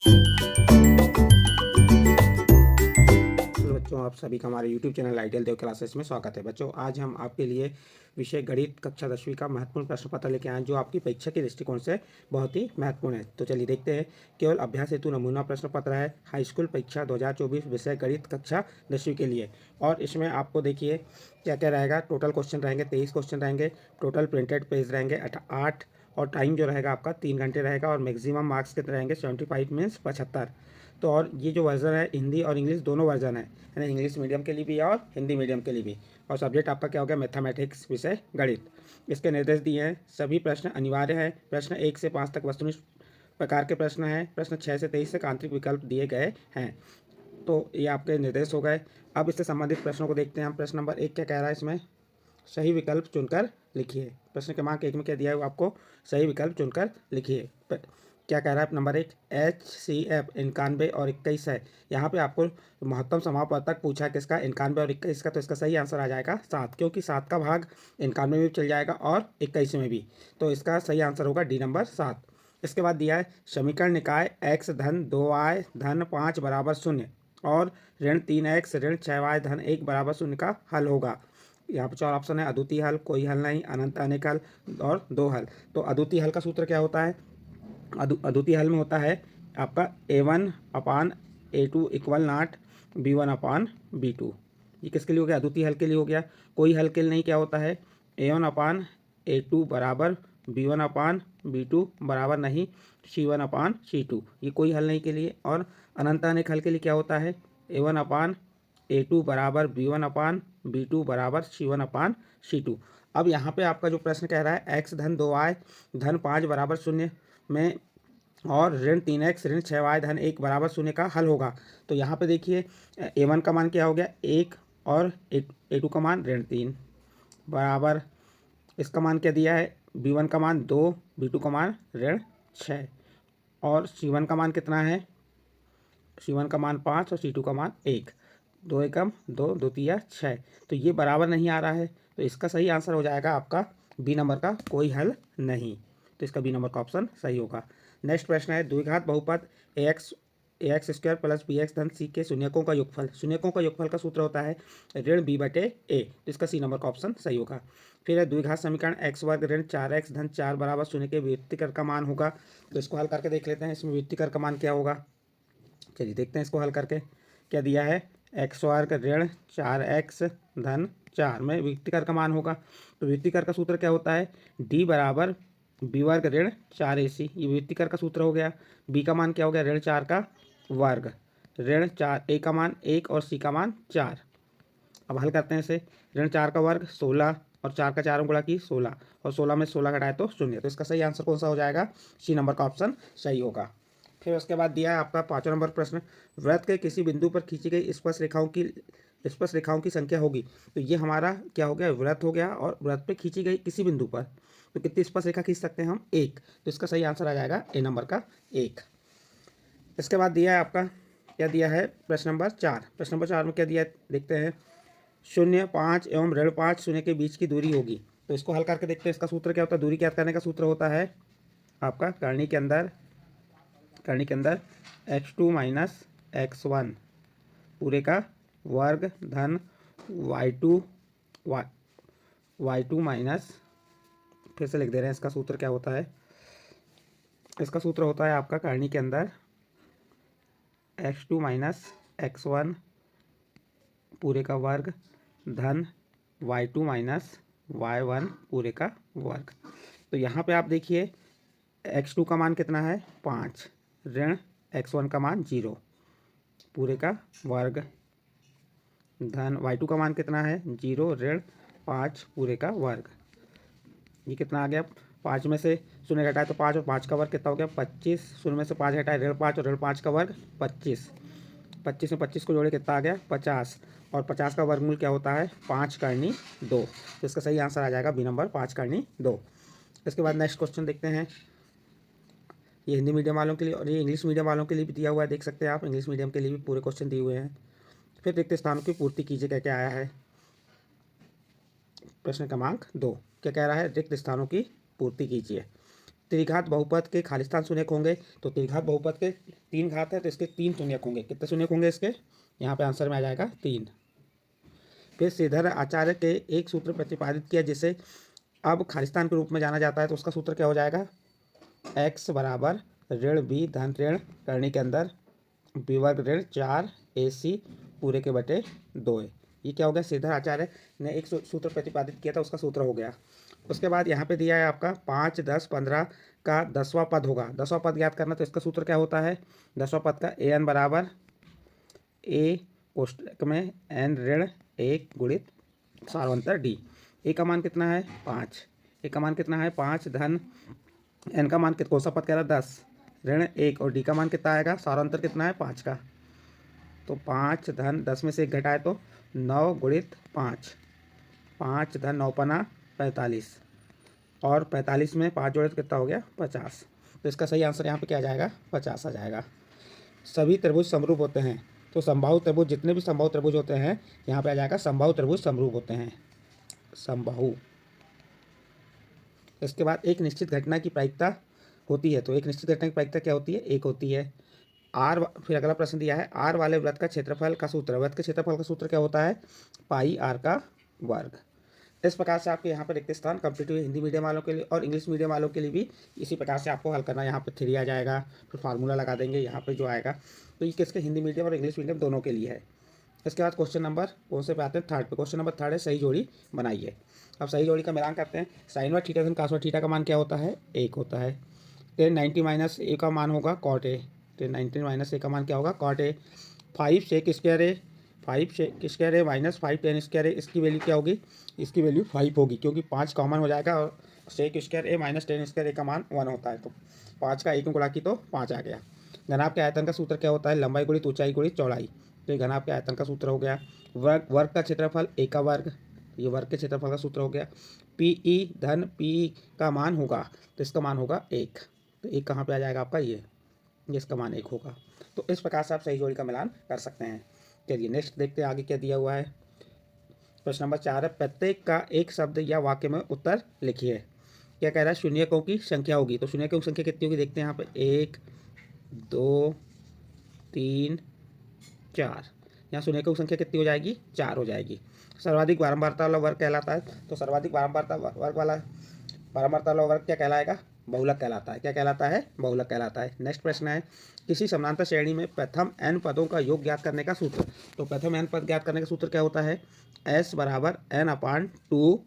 Hello बच्चों, आप सभी का हमारे YouTube चैनल आइडियल देव क्लासेस में स्वागत है। बच्चों, आज हम आपके लिए विषय गणित कक्षा 10वीं का महत्वपूर्ण प्रश्न पत्र लेके आए हैं, जो आपकी परीक्षा के दृष्टिकोण से बहुत ही महत्वपूर्ण है। तो चलिए देखते हैं। केवल अभ्यास हेतु नमूना प्रश्न पत्र है, हाई स्कूल परीक्षा 2024 विषय गणित कक्षा 10वीं के लिए। और इसमें आपको देखिए क्या क्या रहेगा। टोटल क्वेश्चन रहेंगे 23 क्वेश्चन रहेंगे, टोटल प्रिंटेड पेज रहेंगे 8, और टाइम जो रहेगा आपका 3 घंटे रहेगा, और मैक्सिमम मार्क्स कितने रहेंगे 75 मीन्स 75। तो और ये जो वर्जन है, हिंदी और इंग्लिश दोनों वर्जन है, यानी इंग्लिश मीडियम के लिए भी और हिंदी मीडियम के लिए भी। और सब्जेक्ट आपका क्या हो गया, मैथमेटिक्स विषय गणित। इसके निर्देश दिए हैं। सभी प्रश्न अनिवार्य है। प्रश्न 1 से 5 तक वस्तुनिष्ठ प्रकार के प्रश्न हैं। प्रश्न 6 से 23 तक आंतरिक विकल्प दिए गए हैं। तो ये आपके निर्देश हो गए। अब इससे संबंधित प्रश्नों को देखते हैं हम। प्रश्न नंबर 1 क्या कह रहा है इसमें, सही विकल्प चुनकर लिखिए। प्रश्न क्रमांक 1 में क्या दिया है आपको, सही विकल्प चुनकर लिखिए। क्या कह रहा है नंबर 1, HCF 91 और 21 है। यहाँ पे आपको महत्तम समापवर्तक पूछा किसका, 91 और 21 का। तो इसका सही आंसर आ जाएगा 7, क्योंकि 7 का भाग 91 में भी चल जाएगा और 21 में भी। तो इसका सही आंसर होगा डी नंबर 7। इसके बाद दिया है समीकरण निकाय x धन 2y धन 5 बराबर 0 और ऋण 3x ऋण 6y धन 1 बराबर 0 का हल होगा। यहाँ पर 4 ऑप्शन है, अद्वितीय हल, कोई हल नहीं, अनंत अनेक हल और 2 हल। तो अद्वितीय हल का सूत्र क्या होता है, अद्वितीय हल में होता है आपका A1/A2 इक्वल नॉट B1/B2। ये किसके लिए हो गया, अद्वितीय हल के लिए हो गया। कोई हल के लिए नहीं क्या होता है, A1/A2 बराबर B1/B2 बराबर नहीं C1/C2। ये कोई हल नहीं के लिए। और अनंत अनेक हल के लिए क्या होता है, A1/A2 बराबर B1/B2 बराबर C1/C2। अब यहाँ पे आपका जो प्रश्न कह रहा है x धन 2y धन 5 बराबर 0 में और ऋण 3x ऋण 6y धन 1 बराबर 0 का हल होगा। तो यहाँ पे देखिए A1 का मान क्या हो गया 1, और A2 का मान ऋण 3 बराबर, इसका मान क्या दिया है, B1 का मान 2, B2 का मान ऋण 6, और C1 का मान कितना है, C1 का मान 5 और C2 का मान 1। 2 एकम 2, 2 तिया 6। तो ये बराबर नहीं आ रहा है। तो इसका सही आंसर हो जाएगा आपका बी नंबर का, कोई हल नहीं। तो इसका बी नंबर का ऑप्शन सही होगा। नेक्स्ट प्रश्न है द्विघात बहुपद ax स्क्वायर प्लस bx धन c के शून्यकों का योगफल। शून्यकों का योगफल का सूत्र होता है ऋण b/a। तो इसका सी नंबर का ऑप्शन सही होगा। फिर है द्विघात समीकरण x वर्ग ऋण 4x धन 4 बराबर 0 के व्युत्क्रम का मान होगा। तो इसको हल करके देख लेते हैं, इसमें व्युत्क्रम का मान क्या होगा। चलिए देखते हैं इसको हल करके। क्या दिया है, एक्स वर्ग ऋण 4x धन 4 में व्युत्क्रम का मान होगा। तो व्युत्क्रम का सूत्र क्या होता है, d बराबर b वर्ग ऋण 4ac। ये व्युत्क्रम का सूत्र हो गया। b का मान क्या हो गया, ऋण 4 का वर्ग ऋण 4, a का मान 1 और c का मान 4। अब हल करते हैं इसे। ऋण 4 का वर्ग 16 और 4 का 4 गुणा की 16, और 16 में 16 घटाए तो 0। तो इसका सही आंसर कौन सा हो जाएगा, सी नंबर का ऑप्शन सही होगा। फिर उसके बाद दिया है आपका 5वां नंबर प्रश्न, वृत्त के किसी बिंदु पर खींची गई स्पर्श रेखाओं की संख्या होगी। तो ये हमारा क्या हो गया, वृत्त हो गया, और वृत्त पे खींची गई किसी बिंदु पर तो कितनी स्पर्श रेखा खींच सकते हैं हम, 1। तो इसका सही आंसर आ जाएगा ए नंबर का 1। इसके बाद दिया है आपका, क्या दिया है, प्रश्न नंबर 4। प्रश्न नंबर 4 में क्या दिया है देखते हैं। 0, 5 एवं ऋण 5 शून्य के बीच की दूरी होगी। तो इसको हल करके देखते हैं। इसका सूत्र क्या होता है, दूरी ज्ञात करने का सूत्र होता है आपका करनी के अंदर x2 माइनस x1 पूरे का वर्ग धन y2 माइनस, फिर से लिख दे रहे हैं इसका सूत्र क्या होता है। इसका सूत्र होता है आपका करनी के अंदर x2 माइनस x1 पूरे का वर्ग धन y2 माइनस y1 पूरे का वर्ग। तो यहाँ पे आप देखिए x2 का मान कितना है 5, ऋण x1 का मान 0 पूरे का वर्ग धन y2 का मान कितना है 0 ऋण 5 पूरे का वर्ग। ये कितना आ गया, 5 में से 0 घटाए तो 5, और 5 का वर्ग कितना हो गया 25। 0 में से 5 घटाए ऋण 5, और ऋण 5 का वर्ग 25। 25 में 25 को जोड़े कितना आ गया 50, और 50 का वर्गमूल क्या होता है 5/2। तो इसका सही आंसर आ जाएगा बी नंबर 5/2। इसके बाद नेक्स्ट क्वेश्चन देखते हैं। ये हिंदी मीडियम वालों के लिए और ये इंग्लिश मीडियम वालों के लिए भी दिया हुआ है, देख सकते हैं आप। इंग्लिश मीडियम के लिए भी पूरे क्वेश्चन दिए हुए हैं। फिर रिक्त स्थानों की पूर्ति कीजिए, क्या क्या आया है। प्रश्न क्रमांक 2 क्या कह रहा है, रिक्त स्थानों की पूर्ति कीजिए। त्रिघात बहुपद के खालिस्तान शून्यक होंगे, तो त्रिघात बहुपद के 3 घात है तो इसके 3 शून्यक होंगे। कितने शून्यक होंगे इसके? यहाँ पे आंसर में आ जाएगा 3। फिर श्रीधर आचार्य के एक सूत्र प्रतिपादित किया जिसे अब खालिस्तान के रूप में जाना जाता है, तो उसका सूत्र क्या हो जाएगा? x बराबर ऋण b धन ऋण करने के अंदर b वर्ग ऋण 4 AC पूरे के बटे 2 है। ये क्या हो गया? श्रीधर आचार्य ने एक सूत्र प्रतिपादित किया था, उसका सूत्र हो गया। उसके बाद यहाँ पे दिया है आपका 5, 10, 15 का 10वां पद होगा। 10वां पद ज्ञात करना, तो इसका सूत्र क्या होता है? 10वां पद का an बराबर a कोष्टक में n ऋण 1 गुणित सारवंतर d। a का मान कितना है? 5। a का मान कितना है? 5 धन n का मान कितना? कौन सा पद कह रहा है? 10 ऋण 1 और d का मान कितना आएगा? सारवंतर कितना है? 5 का। तो 5 धन 10 में से 1 घटाए तो 9 गुणित 5। 5 धन 9 पना 45 और 45 में 5 जोड़े तो कितना हो गया? 50। तो इसका सही आंसर यहाँ पे क्या आ जाएगा? 50 आ जाएगा। सभी त्रिभुज समरूप होते हैं, तो समबाहु त्रिभुज, जितने भी समबाहु त्रिभुज होते हैं यहाँ पे आ जाएगा समबाहु त्रिभुज समरूप होते हैं, समबाहु। इसके बाद एक निश्चित घटना की प्रायिकता होती है, तो एक निश्चित घटना की प्रायिकता क्या होती है? 1 होती है। आर, फिर अगला प्रश्न दिया है आर वाले वृत्त का क्षेत्रफल का सूत्र। वृत्त के क्षेत्रफल का सूत्र क्या होता है? पाई आर का वर्ग। इस प्रकार से आपके यहाँ पर रिक्त स्थान कॉम्पिटिटिव हिंदी मीडियम वालों के लिए और इंग्लिश मीडियम वालों के लिए भी इसी प्रकार से आपको हल करना है। यहाँ पे 3 आ जाएगा, फिर फार्मूला लगा देंगे यहाँ पे जो आएगा। तो ये किसके? हिंदी मीडियम और इंग्लिश मीडियम दोनों के लिए है। इसके बाद क्वेश्चन नंबर कौन से पे आते हैं? 3rd पे। क्वेश्चन नंबर 3rd है सही जोड़ी बनाइए। अब सही जोड़ी का मिलान करते हैं। साइन वर्ग थीटा धन cos वर्ग थीटा का मान क्या होता है? 1 होता है। tan 90 माइनस a का मान होगा cot a। tan 90 minus a का मान क्या होगा? cot a। 5 sec square a, 5 sec square a minus 5 tan square a, इसकी वैल्यू क्या होगी? इसकी वैल्यू 5 होगी, क्योंकि 5 कॉमन हो जाएगा और sec square a minus tan square a का मान 1 होता है। तो 5 का 1 में गुणा की तो 5 आ गया। घनाभ के आयतन का सूत्र क्या होता है? लंबाई गुणित ऊंचाई गुणित चौड़ाई। तो ये घनाभ के आयतन का सूत्र हो गया। वर्ग का क्षेत्रफल a का वर्ग, ये वर्ग के क्षेत्रफल का सूत्र हो गया। PE धन PE का मान होगा, तो इसका मान होगा 1। तो 1 कहाँ पे आ जाएगा आपका? ये इसका मान 1 होगा। तो इस प्रकार से आप सही जोड़ी का मिलान कर सकते हैं। चलिए नेक्स्ट देखते हैं आगे क्या दिया हुआ है। प्रश्न नंबर 4 है प्रत्येक का एक शब्द या वाक्य में उत्तर लिखिए। क्या कह रहा है? शून्यकों की संख्या होगी, तो शून्यकों की संख्या कितनी होगी देखते हैं यहाँ पे। 1, 2, 3, 4। यहाँ शून्यकों की संख्या कितनी हो जाएगी? 4 हो जाएगी। सर्वाधिक बारंबारता वाला वर्ग कहलाता है, तो सर्वाधिक बारंबारता वर्ग वाला बारंबारता वाला वर्ग क्या कहलाएगा? बहुलक कहलाता है। क्या कहलाता है? बहुलक कहलाता है। नेक्स्ट प्रश्न है किसी समानांतर श्रेणी में प्रथम n पदों का योग ज्ञात करने का सूत्र। तो प्रथम n पद ज्ञात करने का सूत्र क्या होता है? s बराबर n/2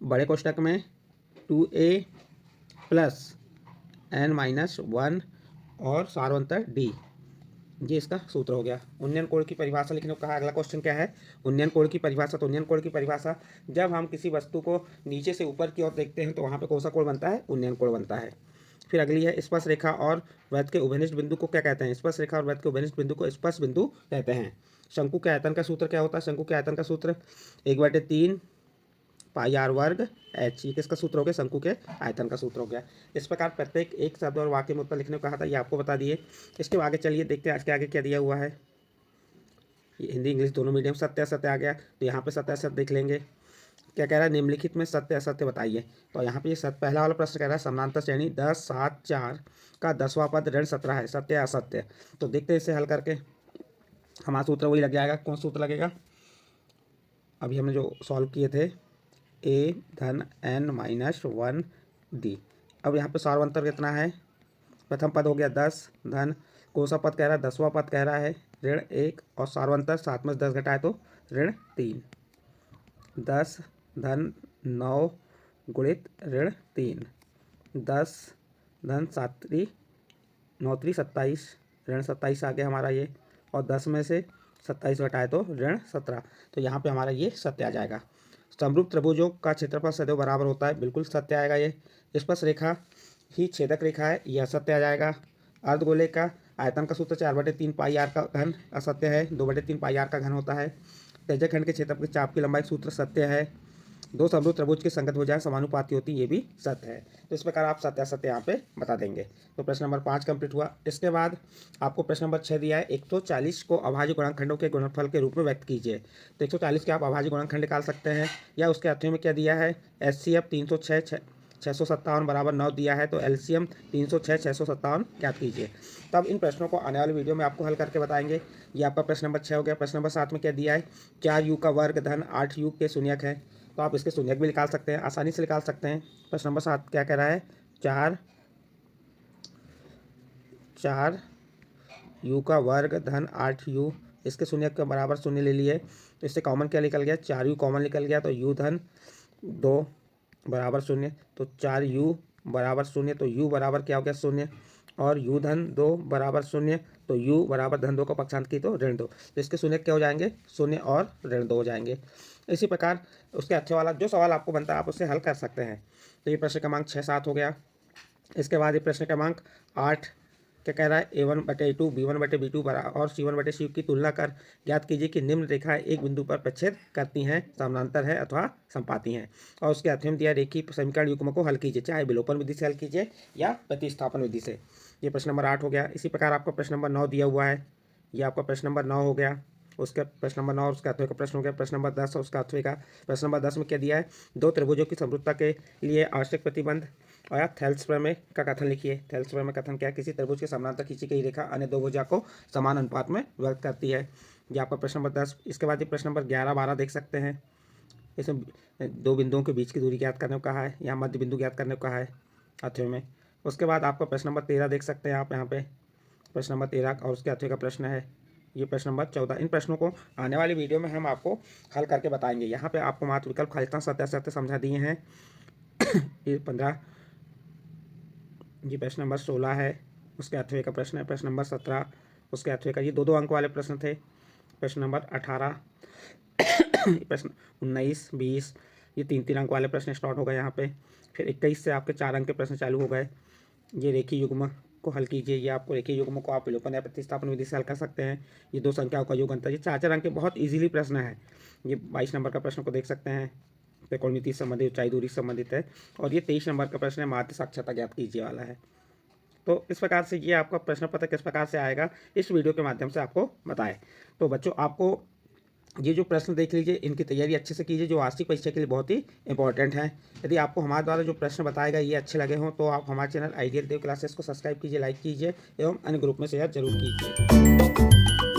बड़े कोष्टक में 2a प्लस n-1 और सारवंतर d। ये इसका सूत्र हो गया। उन्नयन कोण की परिभाषा लिखने को कहा। अगला क्वेश्चन क्या है? उन्नयन कोण की परिभाषा। तो उन्नयन कोण की परिभाषा, जब हम किसी वस्तु को नीचे से ऊपर की ओर देखते हैं तो वहाँ पे कौन सा कोण बनता है? उन्नयन कोण बनता है। फिर अगली है स्पर्श रेखा और वृत्त के उभयनिष्ठ बिंदु को क्या कहते हैं? स्पर्श रेखा और वृत्त के उभयनिष्ठ बिंदु को स्पर्श बिंदु कहते हैं। शंकु के आयतन का सूत्र क्या होता है? शंकु के आयतन का सूत्र 1/3 पाई आर वर्ग एच। ये किसका सूत्र हो गया? शंकु के आयतन का सूत्र हो गया। इस प्रकार प्रत्येक एक शब्द और वाक्य में उत्तर लिखने को कहा था, ये आपको बता दिए। इसके आगे चलिए देखते हैं आज के आगे क्या दिया हुआ है। ये हिंदी इंग्लिश दोनों मीडियम सत्य असत्य आ गया, तो यहाँ पे सत्य असत्य देख लेंगे। क्या कह रहा है? निम्नलिखित में सत्य असत्य बताइए। तो यहाँ पे ये पहला वाला प्रश्न कह रहा है समानांतर श्रेणी 10, 7, 4 का 10वां पद ऋण 17 है, सत्य असत्य। तो देखते हैं इसे हल करके। हमारा सूत्र वही लग जाएगा। कौन सूत्र लगेगा? अभी हमने जो सॉल्व किए थे, a धन n-1 d। अब यहाँ पे सारवंतर कितना है? प्रथम पद हो गया 10 धन कौन सा पद कह रहा है? 10वां पद कह रहा है ऋण 1 और सारवंतर 7 में से 10 घटाए तो ऋण 3। 10 धन 9 गुणित ऋण 3। 10 धन 7 9 27 ऋण 27 आ गया हमारा ये, और 10 में से 27 घटाए तो ऋण 17। तो यहाँ पे हमारा ये सत्य आ जाएगा। समरूप त्रिभुजों का क्षेत्रफल सदैव बराबर होता है, बिल्कुल सत्य आएगा ये। स्पर्श रेखा ही छेदक रेखा है, यह सत्य आ जाएगा। अर्धगोले का आयतन का सूत्र 4/3 पाई आर का घन असत्य है, 2/3 पाई आर का घन होता है। त्रिज्यक खंड के क्षेत्रफल के चाप की लंबाई सूत्र सत्य है। दो समरूप त्रिभुज की संगत भुजाएं समानुपाती होती, ये भी सत्य है। तो इस प्रकार आप सत्य असत्य यहाँ पे बता देंगे। तो प्रश्न नंबर 5 कंप्लीट हुआ। इसके बाद आपको प्रश्न नंबर 6 दिया है 140 को अभाज्य गुणनखंडों के गुणनफल के रूप में व्यक्त कीजिए। तो 140 के आप अभाज्य गुणनखंड निकाल सकते हैं, या उसके अर्थों में क्या दिया है? HCF 306 657 बराबर 9 दिया है, तो एलसीएम 306 657 ज्ञात कीजिए। तब इन प्रश्नों को आने वाली वीडियो में आपको हल करके बताएंगे। ये आपका प्रश्न नंबर 6 हो गया। प्रश्न नंबर 7 में क्या दिया है, 4u का वर्ग धन 8u के शून्यक है, तो आप इसके शून्यक भी निकाल सकते हैं, आसानी से निकाल सकते हैं। प्रश्न नंबर 7 क्या कह रहा है, 4u का वर्ग धन 8u, इसके शून्य के बराबर शून्य ले लिए, तो इससे कॉमन क्या निकल गया, 4u कॉमन निकल गया, तो u धन 2 बराबर शून्य, तो 4u बराबर शून्य, तो u बराबर क्या हो गया शून्य, और u धन 2 बराबर शून्य, तो u बराबर धन 2 का पक्षांत की तो ऋण 2, तो इसके शून्य क्या हो जाएंगे, शून्य और ऋण 2 हो जाएंगे। इसी प्रकार उसके अच्छे वाला जो सवाल आपको बनता है आप उससे हल कर सकते हैं। तो ये प्रश्न क्रमांक 6-7 हो गया। इसके बाद ये प्रश्न क्रमांक 8 क्या कह रहा है, a1/a2 b1/b2 और c1/c की तुलना कर ज्ञात कीजिए कि निम्न रेखाएं एक बिंदु पर प्रच्छेद करती हैं, समानांतर है अथवा संपाती हैं, और उसके अध्ययन दिया रेखीय समीकरण युग्म को हल कीजिए, चाहे विलोपन विधि से हल कीजिए या प्रतिस्थापन विधि से। ये प्रश्न नंबर 8 हो गया। इसी प्रकार आपका प्रश्न नंबर 9 दिया हुआ है, ये आपका प्रश्न नंबर 9 हो गया। उसका प्रश्न नंबर 9 उसका अथवा का प्रश्न हो गया। प्रश्न नंबर 10 उसका अथवा का। प्रश्न नंबर 10 में क्या दिया है, दो त्रिभुजों की समरूपता के लिए आवश्यक प्रतिबंध और थेल्स प्रमेय का कथन लिखिए। थेल्स प्रमेय का कथन क्या है, किसी त्रिभुज के समानांतर खींची गई रेखा अन्य दो भुजा को समान अनुपात में व्यक्त करती है। ये आपका प्रश्न नंबर 10। इसके बाद ये प्रश्न नंबर 11-12 देख सकते हैं। इसमें दो बिंदुओं के बीच की दूरी ज्ञात करने को कहा है, यहाँ मध्य बिंदु ज्ञात करने को कहा है अथवे में। उसके बाद आपका प्रश्न नंबर 13 देख सकते हैं आप यहाँ पे, प्रश्न नंबर 13 और उसके अथवे का प्रश्न है ये प्रश्न नंबर 14। इन प्रश्नों को आने वाली वीडियो में हम आपको हल करके बताएंगे। यहाँ पे आपको मात्र विकल्प खालिस्तान सत्य समझा दिए हैं। ये 15, ये प्रश्न नंबर 16 है, उसके अथवे का प्रश्न है। प्रश्न नंबर 17 उसके अथवे का, ये 2-2 अंक वाले प्रश्न थे। प्रश्न नंबर 18, प्रश्न 19, 20, ये 3-3 अंक वाले प्रश्न स्टार्ट हो गए यहाँ पे। फिर 21 से आपके 4 अंक के प्रश्न चालू हो गए। ये रेखीय युग्म को हल कीजिए, ये आपको रेखीय युग्म को आप विलोपन या प्रतिस्थापन विधि से हल कर सकते हैं। ये दो संख्याओं का योग अंतर, ये 4-4 अंक के बहुत इजीली प्रश्न है। ये 22 नंबर का प्रश्न को देख सकते हैं, त्रिकोणमिति से संबंधित, ऊंचाई दूरी से संबंधित है। और ये 23 नंबर का प्रश्न है, माध्य साक्षरता ज्ञात कीजिए वाला है। तो इस प्रकार से ये आपका प्रश्न पत्र किस प्रकार से आएगा इस वीडियो के माध्यम से आपको बताएं। तो बच्चों आपको ये जो प्रश्न देख लीजिए, इनकी तैयारी अच्छे से कीजिए, जो वार्षिक परीक्षा के लिए बहुत ही इंपॉर्टेंट हैं। यदि आपको हमारे द्वारा जो प्रश्न बताएगा ये अच्छे लगे हों तो आप हमारे चैनल आइडियल देव क्लासेस को सब्सक्राइब कीजिए, लाइक कीजिए एवं अन्य ग्रुप में शेयर जरूर कीजिए।